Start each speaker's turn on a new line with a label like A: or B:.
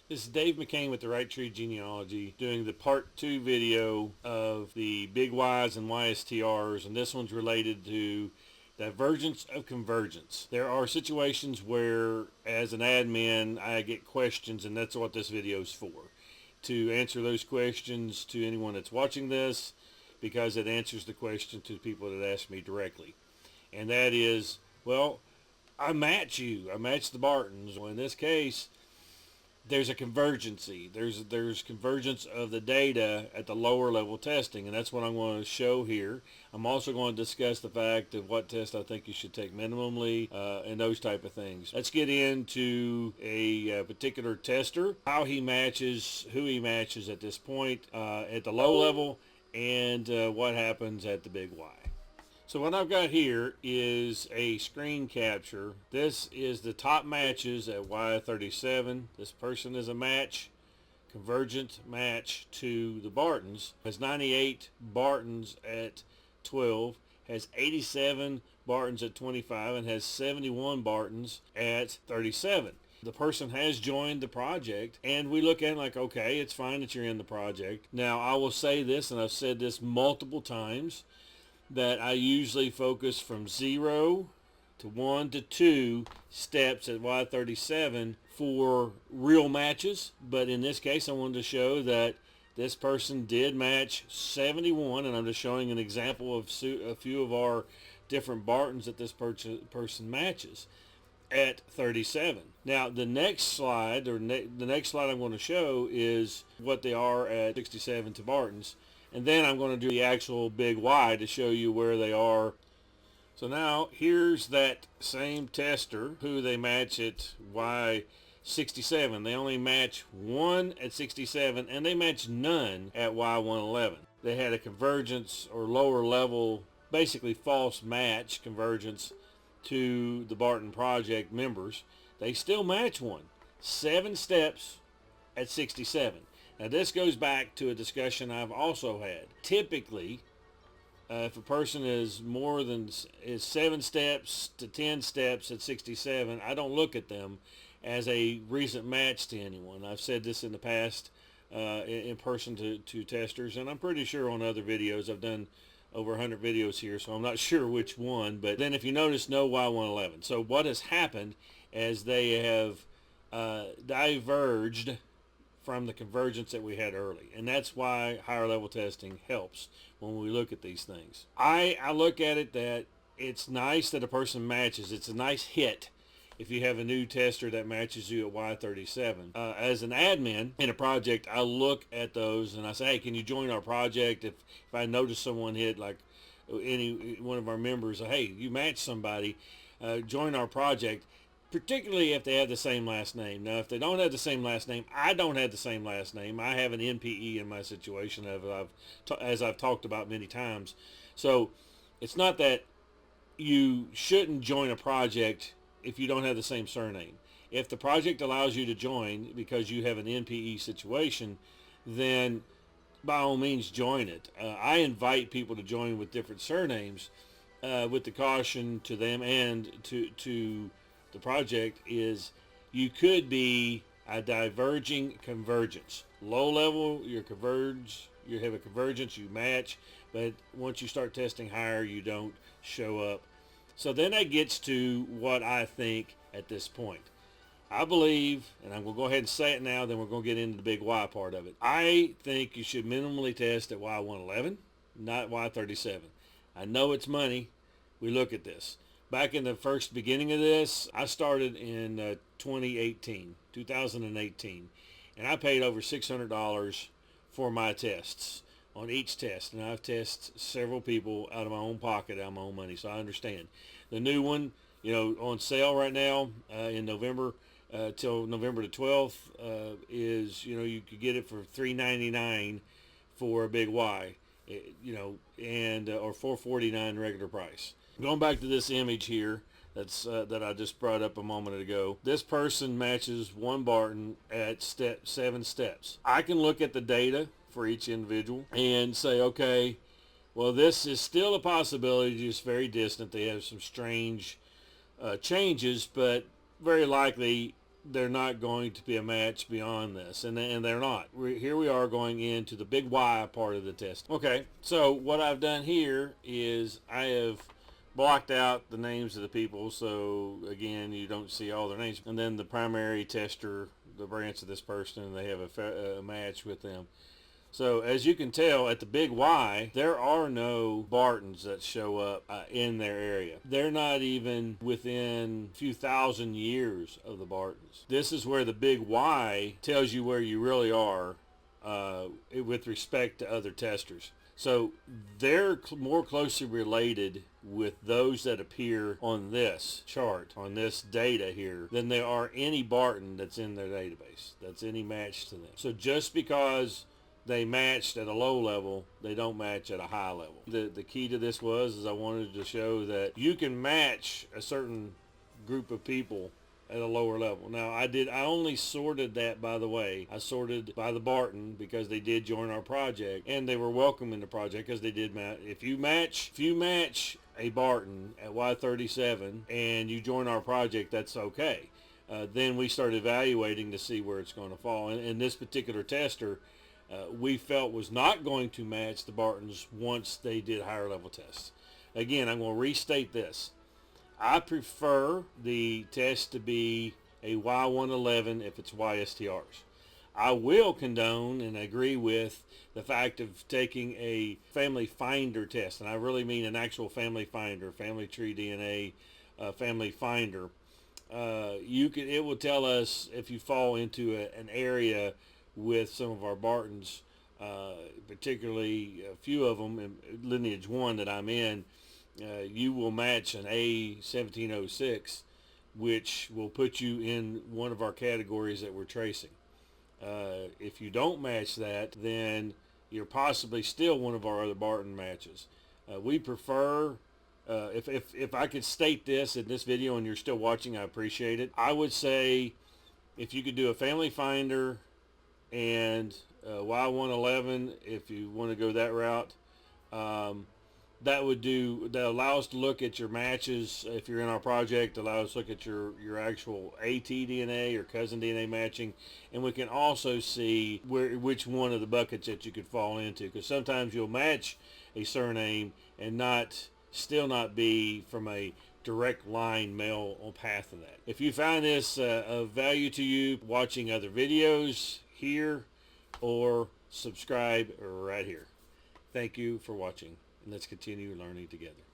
A: This is Dave McCain with the Right Tree Genealogy doing the part 2 video of the big Ys and ySTRs, and this one's related to divergence of convergence. There are situations where, as an admin, I get questions, and that's what this video is for. To answer those questions to anyone that's watching this, because it answers the question to people that ask me directly. And that is, well, I match you. I match the Bartons. Well, in this case, there's a convergency. There's convergence of the data at the lower level testing, and that's what I'm going to show here. I'm also going to discuss the fact of what test I think you should take minimally and those type of things. Let's get into a particular tester, how he matches, who he matches at this point at the low level, and what happens at the big Y. So what I've got here is a screen capture. This is the top matches at Y37. This person is a match, convergent match to the Bartons. Has 98 Bartons at 12, has 87 Bartons at 25, and has 71 Bartons at 37. The person has joined the project, and we look at it like, okay, it's fine that you're in the project. Now, I will say this, and I've said this multiple times, that I usually focus from 0 to 1 to 2 steps at Y37 for real matches. But in this case, I wanted to show that this person did match 71, and I'm just showing an example of a few of our different Bartons that this person matches at 37. Now, the next slide, or the next slide I'm going to show is what they are at 67 to Bartons. And then I'm going to do the actual big Y to show you where they are. So now here's that same tester who they match at Y67. They only match 1 at 67, and they match none at Y111. They had a convergence or lower level, basically false match convergence to the Barton Project members. They still match one. 7 steps at 67. Now this goes back to a discussion I've also had. Typically, if a person is is 7 steps to 10 steps at 67, I don't look at them as a recent match to anyone. I've said this in the past in person to testers, and I'm pretty sure on other videos. I've done over 100 videos here, so I'm not sure which one. But then if you notice, no Y111. So what has happened is they have diverged from the convergence that we had early, and that's why higher level testing helps when we look at these things. I look at it that it's nice that a person matches. It's a nice hit if you have a new tester that matches you at Y37. As an admin in a project, I look at those and I say, hey, can you join our project? If I notice someone hit, like any one of our members, hey, you match somebody, join our project, particularly if they have the same last name. Now, if they don't have the same last name, I don't have the same last name. I have an NPE in my situation, as I've talked about many times. So it's not that you shouldn't join a project if you don't have the same surname. If the project allows you to join because you have an NPE situation, then by all means join it. I invite people to join with different surnames with the caution to them and to the project is you could be a diverging convergence. Low level, you have a convergence, you match, but once you start testing higher, you don't show up. So then that gets to what I think at this point. I believe, and I'm going to go ahead and say it now, then we're going to get into the big Y part of it. I think you should minimally test at Y111, not Y37. I know it's money. We look at this. Back in the first beginning of this, I started in 2018, and I paid over $600 for my tests on each test, and I've tested several people out of my own pocket, out of my own money, so I understand. The new one, on sale right now in November till November the 12th is, you could get it for $399 for a big Y, and or $449 regular price. Going back to this image here that I just brought up a moment ago, this person matches one Barton at 7 steps. I can look at the data for each individual and say, okay, well, this is still a possibility, just very distant. They have some strange changes, but very likely they're not going to be a match beyond this, and they're not. Here we are going into the big Y part of the test. Okay, so what I've done here is I have blocked out the names of the people, so again you don't see all their names, and then the primary tester, the branch of this person, and they have a match with them. So as you can tell, at the big Y, there are no Bartons that show up in their area. They're not even within a few thousand years of the Bartons. This is where the big Y tells you where you really are with respect to other testers. So they're more closely related with those that appear on this chart, on this data here, than there are any Barton that's in their database, that's any match to them. So just because they matched at a low level, they don't match at a high level. The key to this is I wanted to show that you can match a certain group of people at a lower level. Now I only sorted that, by the way. I sorted by the Barton because they did join our project and they were welcome in the project because they did match. If you match a Barton at Y37 and you join our project, that's okay. Then we start evaluating to see where it's going to fall. And this particular tester, we felt was not going to match the Bartons once they did higher level tests. Again, I'm going to restate this. I prefer the test to be a Y111 if it's ySTRs. I will condone and agree with the fact of taking a family finder test, and I really mean an actual family finder, family tree DNA, family finder. It will tell us if you fall into an area with some of our Bartons, particularly a few of them in lineage 1 that I'm in. You will match an A1706, which will put you in one of our categories that we're tracing. If you don't match that, then you're possibly still one of our other Barton matches. We prefer, if I could state this in this video and you're still watching, I appreciate it. I would say if you could do a family finder and Y111, if you want to go that route, that allow us to look at your matches. If you're in our project, allow us to look at your actual FTDNA or cousin DNA matching, and we can also see which one of the buckets that you could fall into, because sometimes you'll match a surname and still not be from a direct line male on path of that. If you find this of value to you, watching other videos here or subscribe right here. Thank you for watching, and let's continue learning together.